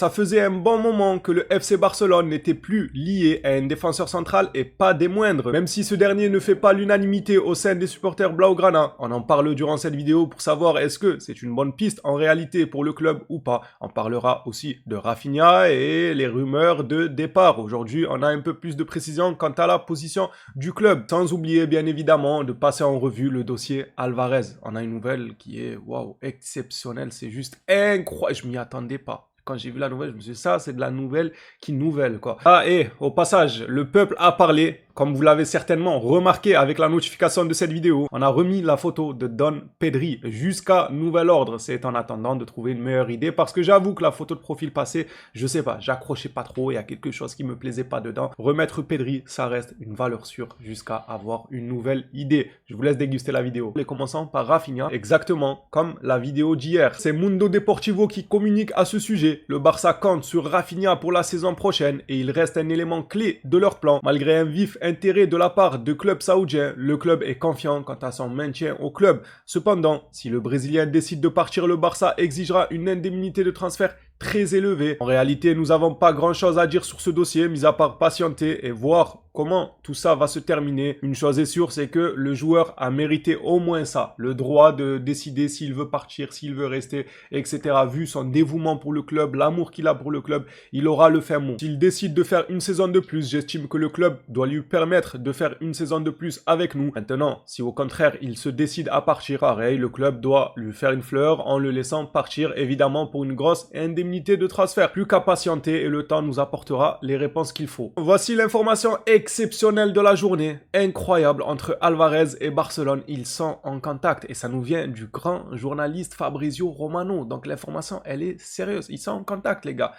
Ça faisait un bon moment que le FC Barcelone n'était plus lié à un défenseur central et pas des moindres. Même si ce dernier ne fait pas l'unanimité au sein des supporters Blaugrana. On en parle durant cette vidéo pour savoir est-ce que c'est une bonne piste en réalité pour le club ou pas. On parlera aussi de Rafinha et les rumeurs de départ. Aujourd'hui, on a un peu plus de précision quant à la position du club. Sans oublier bien évidemment de passer en revue le dossier Alvarez. On a une nouvelle qui est waouh, exceptionnelle. C'est juste incroyable. Je m'y attendais pas. Quand j'ai vu la nouvelle, je me suis dit, ça, c'est de la nouvelle qui nouvelle, quoi. Ah, et au passage, le peuple a parlé. Comme vous l'avez certainement remarqué avec la notification de cette vidéo, on a remis la photo de Don Pedri jusqu'à nouvel ordre. C'est en attendant de trouver une meilleure idée parce que j'avoue que la photo de profil passée, je sais pas, j'accrochais pas trop, il y a quelque chose qui me plaisait pas dedans. Remettre Pedri, ça reste une valeur sûre jusqu'à avoir une nouvelle idée. Je vous laisse déguster la vidéo. Et commençons par Rafinha, exactement comme la vidéo d'hier. C'est Mundo Deportivo qui communique à ce sujet. Le Barça compte sur Rafinha pour la saison prochaine et il reste un élément clé de leur plan. Malgré un vif intérêt de la part de clubs saoudiens, le club est confiant quant à son maintien au club. Cependant, si le Brésilien décide de partir, le Barça exigera une indemnité de transfert très élevée. En réalité, nous n'avons pas grand chose à dire sur ce dossier, mis à part patienter et voir comment tout ça va se terminer. Une chose est sûre, c'est que le joueur a mérité au moins ça, le droit de décider s'il veut partir, s'il veut rester, etc. Vu son dévouement pour le club, l'amour qu'il a pour le club, il aura le fin mot. S'il décide de faire une saison de plus, j'estime que le club doit lui permettre de faire une saison de plus avec nous. Maintenant, si au contraire, il se décide à partir, pareil, le club doit lui faire une fleur en le laissant partir, évidemment pour une grosse indemnité de transfert. Plus qu'à patienter et le temps nous apportera les réponses qu'il faut. Voici l'information exceptionnelle de la journée. Incroyable, entre Alvarez et Barcelone, ils sont en contact et ça nous vient du grand journaliste Fabrizio Romano. Donc l'information, elle est sérieuse. Ils sont en contact, les gars.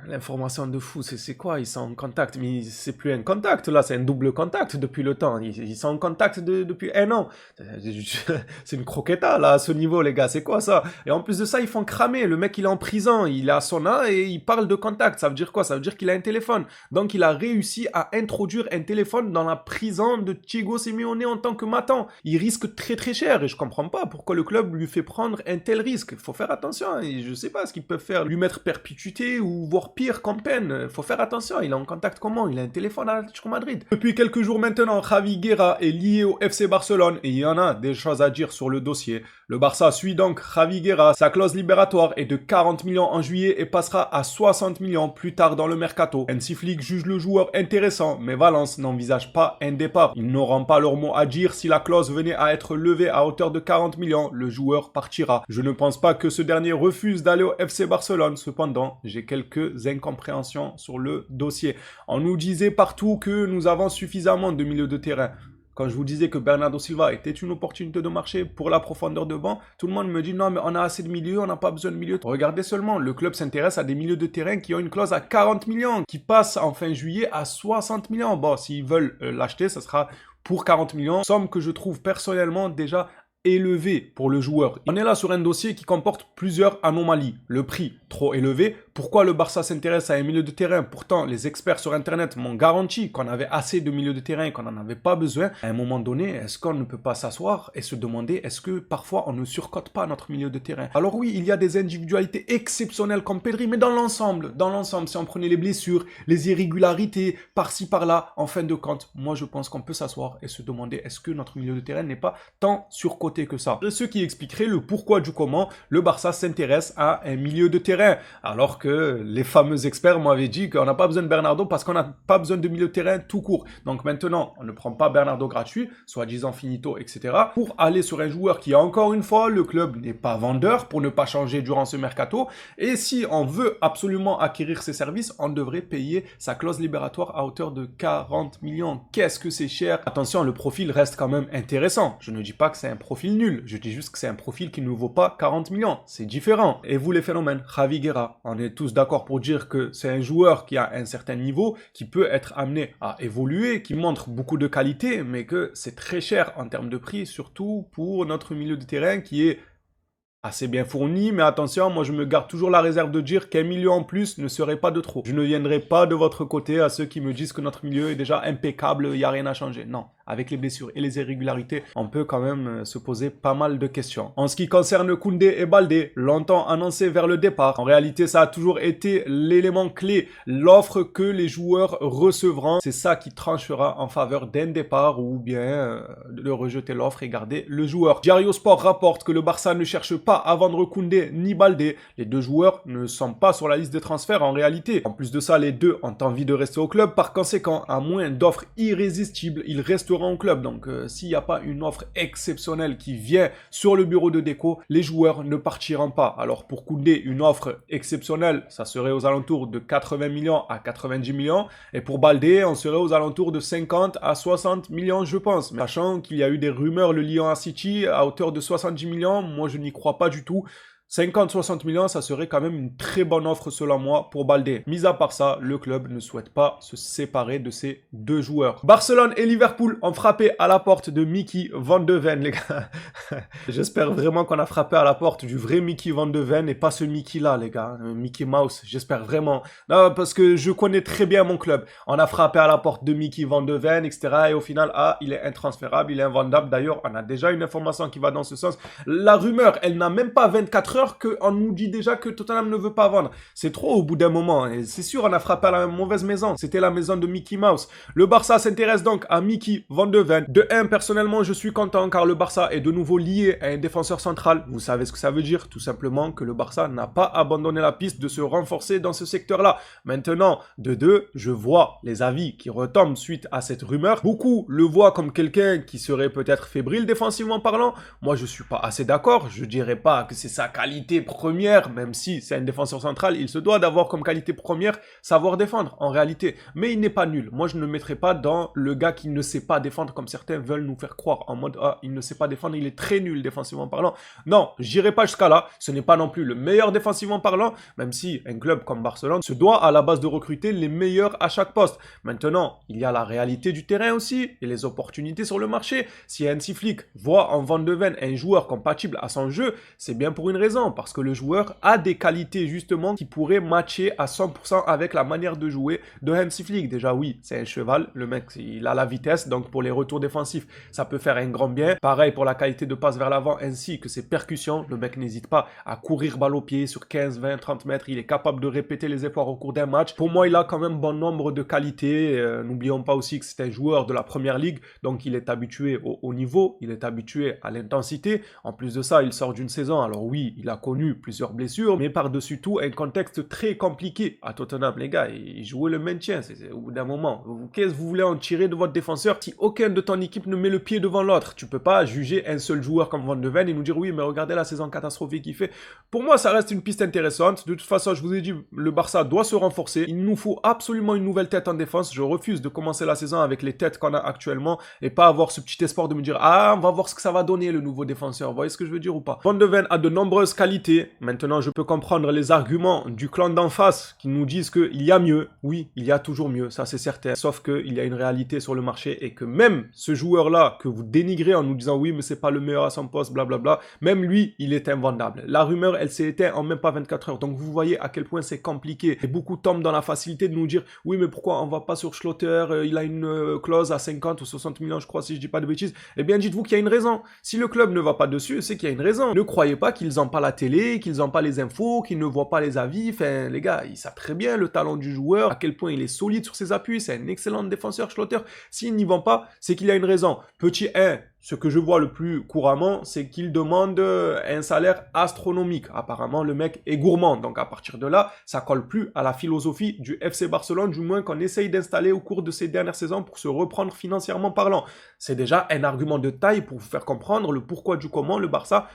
L'information de fou, c'est quoi? Ils sont en contact, mais c'est plus un contact là, c'est un double contact depuis le temps. Ils sont en contact depuis un an. C'est une croqueta là à ce niveau, les gars. C'est quoi ça? Et en plus de ça, ils font cramer. Le mec, il est en prison, il est à Sona et il parle de contact. Ça veut dire quoi? Ça veut dire qu'il a un téléphone. Donc il a réussi à introduire un téléphone dans la prison de Diego Simeone en tant que matant. Il risque très très cher et je comprends pas pourquoi le club lui fait prendre un tel risque. Il faut faire attention. Et je sais pas ce qu'ils peuvent faire, lui mettre perpétuité ou voire pire comme peine. Faut faire attention. Il est en contact comment? Il a un téléphone à l'Atlético Madrid. Depuis quelques jours maintenant, Javi Guerra est lié au FC Barcelone et il y en a des choses à dire sur le dossier. Le Barça suit donc Javi Guerra. Sa clause libératoire est de 40 millions en juillet et passera à 60 millions plus tard dans le mercato. Hansi Flick juge le joueur intéressant, mais Valence n'envisage pas un départ. Ils n'auront pas leur mot à dire si la clause venait à être levée à hauteur de 40 millions. Le joueur partira. Je ne pense pas que ce dernier refuse d'aller au FC Barcelone. Cependant, j'ai quelques incompréhensions sur le dossier. On nous disait partout que nous avons suffisamment de milieux de terrain. Quand je vous disais que Bernardo Silva était une opportunité de marché pour la profondeur de banc, tout le monde me dit non mais on a assez de milieux, on n'a pas besoin de milieux. Regardez seulement, le club s'intéresse à des milieux de terrain qui ont une clause à 40 millions, qui passent en fin juillet à 60 millions. Bon, s'ils veulent l'acheter, ça sera pour 40 millions, somme que je trouve personnellement déjà élevé pour le joueur. On est là sur un dossier qui comporte plusieurs anomalies. Le prix, trop élevé. Pourquoi le Barça s'intéresse à un milieu de terrain? Pourtant, les experts sur Internet m'ont garanti qu'on avait assez de milieux de terrain, qu'on n'en avait pas besoin. À un moment donné, est-ce qu'on ne peut pas s'asseoir et se demander est-ce que parfois on ne surcote pas notre milieu de terrain? Alors oui, il y a des individualités exceptionnelles comme Pedri, mais dans l'ensemble, si on prenait les blessures, les irrégularités, par-ci, par-là, en fin de compte, moi je pense qu'on peut s'asseoir et se demander est-ce que notre milieu de terrain n'est pas tant surcoté que ça. Ce qui expliquerait le pourquoi du comment le Barça s'intéresse à un milieu de terrain. Alors que les fameux experts m'avaient dit qu'on n'a pas besoin de Bernardo parce qu'on n'a pas besoin de milieu de terrain tout court. Donc maintenant, on ne prend pas Bernardo gratuit, soi-disant finito, etc. pour aller sur un joueur qui, encore une fois, le club n'est pas vendeur pour ne pas changer durant ce mercato. Et si on veut absolument acquérir ses services, on devrait payer sa clause libératoire à hauteur de 40 millions. Qu'est-ce que c'est cher? Attention, le profil reste quand même intéressant. Je ne dis pas que c'est un profil nul. Je dis juste que c'est un profil qui ne vaut pas 40 millions. C'est différent. Et vous, les phénomènes, Javi Guerra, on est tous d'accord pour dire que c'est un joueur qui a un certain niveau, qui peut être amené à évoluer, qui montre beaucoup de qualité, mais que c'est très cher en termes de prix, surtout pour notre milieu de terrain qui est assez bien fourni, mais attention, moi je me garde toujours la réserve de dire qu'un milieu en plus ne serait pas de trop. Je ne viendrai pas de votre côté à ceux qui me disent que notre milieu est déjà impeccable, il n'y a rien à changer. Non, avec les blessures et les irrégularités, on peut quand même se poser pas mal de questions. En ce qui concerne Koundé et Baldé, longtemps annoncé vers le départ, en réalité ça a toujours été l'élément clé, l'offre que les joueurs recevront, c'est ça qui tranchera en faveur d'un départ ou bien de rejeter l'offre et garder le joueur. Diario Sport rapporte que le Barça ne cherche pas à vendre Koundé ni Baldé. Les deux joueurs ne sont pas sur la liste des transferts en réalité. En plus de ça, les deux ont envie de rester au club. Par conséquent, à moins d'offres irrésistibles, ils resteront au club. Donc s'il n'y a pas une offre exceptionnelle qui vient sur le bureau de Deco, les joueurs ne partiront pas. Alors pour Koundé, une offre exceptionnelle, ça serait aux alentours de 80 millions à 90 millions. Et pour Baldé, on serait aux alentours de 50 à 60 millions, je pense. Mais sachant qu'il y a eu des rumeurs le liant à City à hauteur de 70 millions, moi je n'y crois pas du tout. 50-60 millions, ça serait quand même une très bonne offre selon moi pour Baldé. Mis à part ça, le club ne souhaite pas se séparer de ces deux joueurs. Barcelone et Liverpool ont frappé à la porte de Mickey Van de Ven, les gars. J'espère vraiment qu'on a frappé à la porte du vrai Mickey Van de Ven et pas ce Mickey là, les gars. Mickey Mouse, j'espère vraiment. Non, parce que je connais très bien mon club. On a frappé à la porte de Mickey Van de Ven, etc. Et au final, il est intransférable, il est invendable. D'ailleurs, on a déjà une information qui va dans ce sens. La rumeur, elle n'a même pas 24 heures qu'on nous dit déjà que Tottenham ne veut pas vendre. C'est trop au bout d'un moment. Et c'est sûr, on a frappé à la mauvaise maison. C'était la maison de Mickey Mouse. Le Barça s'intéresse donc à Mickey Van de Ven. De 1, personnellement, je suis content car le Barça est de nouveau lié à un défenseur central. Vous savez ce que ça veut dire? Tout simplement que le Barça n'a pas abandonné la piste de se renforcer dans ce secteur-là. Maintenant, de 2, je vois les avis qui retombent suite à cette rumeur. Beaucoup le voient comme quelqu'un qui serait peut-être fébrile défensivement parlant. Moi, je suis pas assez d'accord. Je dirais pas que c'est sa qualité première, même si c'est un défenseur central, il se doit d'avoir comme qualité première savoir défendre en réalité. Mais il n'est pas nul. Moi, je ne le mettrai pas dans le gars qui ne sait pas défendre comme certains veulent nous faire croire en mode il ne sait pas défendre, il est très nul défensivement parlant. Non, j'irai pas jusqu'à là. Ce n'est pas non plus le meilleur défensivement parlant, même si un club comme Barcelone se doit à la base de recruter les meilleurs à chaque poste. Maintenant, il y a la réalité du terrain aussi et les opportunités sur le marché. Si Hansi Flick voit en Van de Ven un joueur compatible à son jeu, c'est bien pour une raison. Parce que le joueur a des qualités justement qui pourraient matcher à 100% avec la manière de jouer de Hansi Flick. Déjà oui, c'est un cheval, le mec il a la vitesse, donc pour les retours défensifs, ça peut faire un grand bien. Pareil pour la qualité de passe vers l'avant ainsi que ses percussions, le mec n'hésite pas à courir balle au pied sur 15, 20, 30 mètres, il est capable de répéter les efforts au cours d'un match. Pour moi, il a quand même bon nombre de qualités. N'oublions pas aussi que c'est un joueur de la première ligue, donc il est habitué au haut niveau, il est habitué à l'intensité. En plus de ça, il sort d'une saison, alors oui, il a connu plusieurs blessures, mais par-dessus tout, un contexte très compliqué à Tottenham, les gars. Il jouait le maintien, c'est au bout d'un moment. Qu'est-ce que vous voulez en tirer de votre défenseur si aucun de ton équipe ne met le pied devant l'autre? Tu peux pas juger un seul joueur comme Van de Ven et nous dire oui, mais regardez la saison catastrophique qu'il fait. Pour moi, ça reste une piste intéressante. De toute façon, je vous ai dit, le Barça doit se renforcer. Il nous faut absolument une nouvelle tête en défense. Je refuse de commencer la saison avec les têtes qu'on a actuellement et pas avoir ce petit espoir de me dire on va voir ce que ça va donner le nouveau défenseur. Vous voyez ce que je veux dire ou pas? Van de Ven a de nombreuses qualités. Maintenant, je peux comprendre les arguments du clan d'en face qui nous disent qu'il y a mieux. Oui, il y a toujours mieux, ça c'est certain. Sauf qu'il y a une réalité sur le marché et que même ce joueur-là que vous dénigrez en nous disant oui, mais c'est pas le meilleur à son poste, blablabla, même lui, il est invendable. La rumeur, elle s'est éteinte en même pas 24 heures. Donc vous voyez à quel point c'est compliqué. Et beaucoup tombent dans la facilité de nous dire oui, mais pourquoi on va pas sur Schlotter, il a une clause à 50 ou 60 millions, je crois, si je dis pas de bêtises. Eh bien, dites-vous qu'il y a une raison. Si le club ne va pas dessus, c'est qu'il y a une raison. Ne croyez pas qu'ils n'ont pas la télé, qu'ils n'ont pas les infos, qu'ils ne voient pas les avis. Enfin, les gars, ils savent très bien le talent du joueur, à quel point il est solide sur ses appuis. C'est un excellent défenseur, Schlotter. S'ils n'y vont pas, c'est qu'il y a une raison. Petit 1, ce que je vois le plus couramment, c'est qu'il demande un salaire astronomique. Apparemment, le mec est gourmand. Donc, à partir de là, ça colle plus à la philosophie du FC Barcelone, du moins qu'on essaye d'installer au cours de ces dernières saisons pour se reprendre financièrement parlant. C'est déjà un argument de taille pour vous faire comprendre le pourquoi du comment le Barça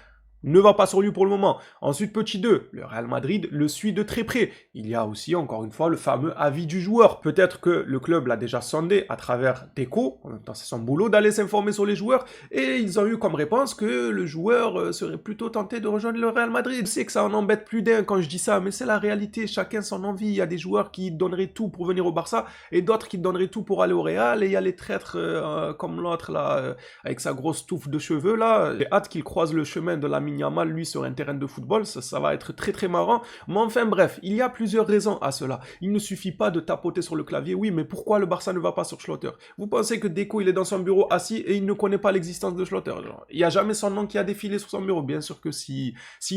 ne va pas sur lui pour le moment. Ensuite, petit 2, le Real Madrid le suit de très près. Il y a aussi, encore une fois, le fameux avis du joueur. Peut-être que le club l'a déjà sondé à travers Deco, en même temps c'est son boulot d'aller s'informer sur les joueurs, et ils ont eu comme réponse que le joueur serait plutôt tenté de rejoindre le Real Madrid. Je sais que ça en embête plus d'un quand je dis ça, mais c'est la réalité, chacun son envie. Il y a des joueurs qui donneraient tout pour venir au Barça, et d'autres qui donneraient tout pour aller au Real, et il y a les traîtres comme l'autre là, avec sa grosse touffe de cheveux là. J'ai hâte qu'il croise le chemin de la Lamine Yamal, lui, sur un terrain de football. Ça va être très très marrant. Mais enfin bref, il y a plusieurs raisons à cela. Il ne suffit pas de tapoter sur le clavier. Oui, mais pourquoi le Barça ne va pas sur Schlotter? Vous pensez que Deco, il est dans son bureau assis et il ne connaît pas l'existence de Schlotter? Il n'y a jamais son nom qui a défilé sur son bureau. Bien sûr que s'il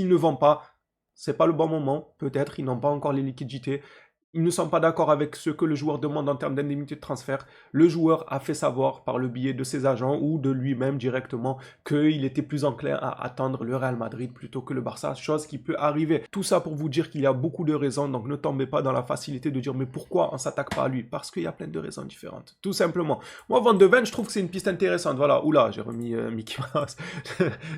ne vend pas, c'est pas le bon moment. Peut-être, ils n'ont pas encore les liquidités. Ils ne sont pas d'accord avec ce que le joueur demande en termes d'indemnité de transfert. Le joueur a fait savoir par le biais de ses agents ou de lui-même directement qu'il était plus enclin à attendre le Real Madrid plutôt que le Barça, chose qui peut arriver. Tout ça pour vous dire qu'il y a beaucoup de raisons, donc ne tombez pas dans la facilité de dire mais pourquoi on ne s'attaque pas à lui? Parce qu'il y a plein de raisons différentes, tout simplement. Moi, Van de Ven, je trouve que c'est une piste intéressante. Voilà, oula, j'ai remis Mickey Mouse.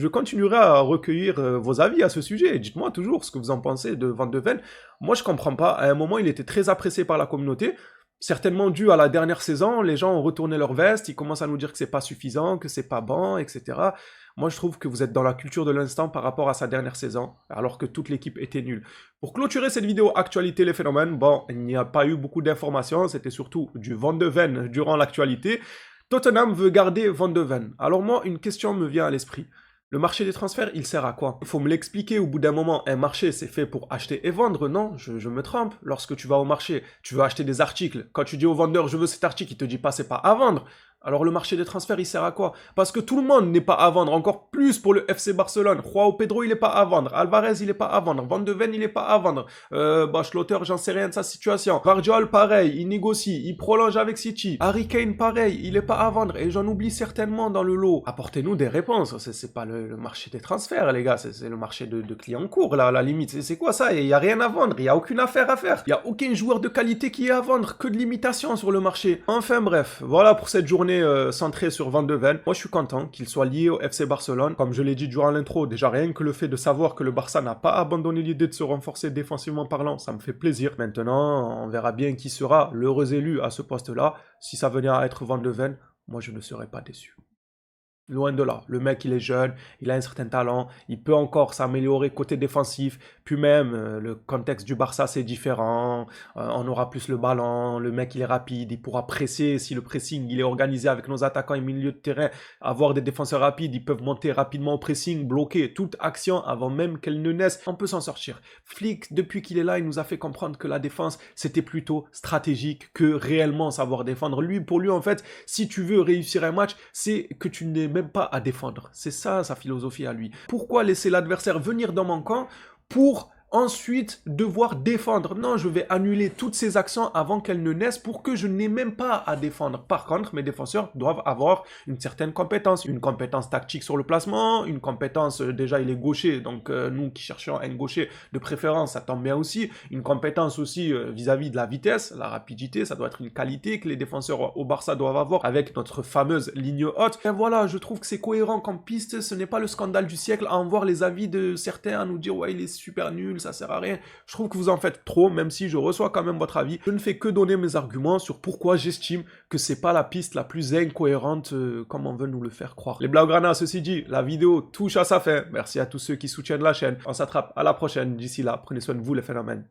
Je continuerai à recueillir vos avis à ce sujet. Dites-moi toujours ce que vous en pensez de Van de Ven. Moi, je comprends pas. À un moment, il était très apprécié par la communauté. Certainement dû à la dernière saison, les gens ont retourné leur veste, ils commencent à nous dire que c'est pas suffisant, que c'est pas bon, etc. Moi, je trouve que vous êtes dans la culture de l'instant par rapport à sa dernière saison, alors que toute l'équipe était nulle. Pour clôturer cette vidéo actualité les phénomènes, bon, il n'y a pas eu beaucoup d'informations, c'était surtout du Van de Ven durant l'actualité. Tottenham veut garder Van de Ven. Alors moi, une question me vient à l'esprit. Le marché des transferts, il sert à quoi? Il faut me l'expliquer au bout d'un moment. Un marché, c'est fait pour acheter et vendre, non? Je me trompe. Lorsque tu vas au marché, tu veux acheter des articles. Quand tu dis au vendeur, je veux cet article, il te dit pas, c'est pas à vendre. Alors le marché des transferts, il sert à quoi? Parce que tout le monde n'est pas à vendre, encore plus pour le FC Barcelone. Joao Pedro, il est pas à vendre. Alvarez, il est pas à vendre. Van de Ven, il est pas à vendre. Schlotter, j'en sais rien de sa situation. Guardiola, pareil, il négocie, il prolonge avec City. Harry Kane, pareil, il est pas à vendre. Et j'en oublie certainement dans le lot. Apportez-nous des réponses. C'est pas le marché des transferts, les gars. C'est le marché de clients courts, là, à la limite. C'est quoi ça? Il y a rien à vendre. Il y a aucune affaire à faire. Il y a aucun joueur de qualité qui est à vendre. Que de limitations sur le marché. Enfin bref, voilà pour cette journée centré sur Van de Ven. Moi, je suis content qu'il soit lié au FC Barcelone. Comme je l'ai dit durant l'intro, déjà rien que le fait de savoir que le Barça n'a pas abandonné l'idée de se renforcer défensivement parlant, ça me fait plaisir. Maintenant, on verra bien qui sera l'heureux élu à ce poste-là. Si ça venait à être Van de Ven, moi, je ne serais pas déçu. Loin de là, le mec il est jeune, il a un certain talent, il peut encore s'améliorer côté défensif, puis même le contexte du Barça c'est différent, on aura plus le ballon, le mec il est rapide, il pourra presser si le pressing il est organisé avec nos attaquants et milieu de terrain, avoir des défenseurs rapides, ils peuvent monter rapidement au pressing, bloquer toute action avant même qu'elle ne naisse, on peut s'en sortir. Flick, depuis qu'il est là, il nous a fait comprendre que la défense c'était plutôt stratégique que réellement savoir défendre. Pour lui en fait, si tu veux réussir un match, c'est que tu n'es même pas à défendre. C'est ça sa philosophie à lui. Pourquoi laisser l'adversaire venir dans mon camp pour ensuite devoir défendre? Non, je vais annuler toutes ces actions avant qu'elles ne naissent pour que je n'ai même pas à défendre. Par contre, mes défenseurs doivent avoir une certaine compétence. Une compétence tactique sur le placement, une compétence, déjà il est gaucher, donc nous qui cherchons un gaucher de préférence, ça tombe bien aussi. Une compétence aussi vis-à-vis de la vitesse, la rapidité, ça doit être une qualité que les défenseurs au Barça doivent avoir avec notre fameuse ligne haute. Et voilà, je trouve que c'est cohérent comme piste, ce n'est pas le scandale du siècle à en voir les avis de certains à nous dire ouais il est super nul, ça sert à rien. Je trouve que vous en faites trop, même si je reçois quand même votre avis. Je ne fais que donner mes arguments sur pourquoi j'estime que c'est pas la piste la plus incohérente comme on veut nous le faire croire. Les Blaugrana, ceci dit, la vidéo touche à sa fin. Merci à tous ceux qui soutiennent la chaîne. On s'attrape à la prochaine. D'ici là, prenez soin de vous les phénomènes.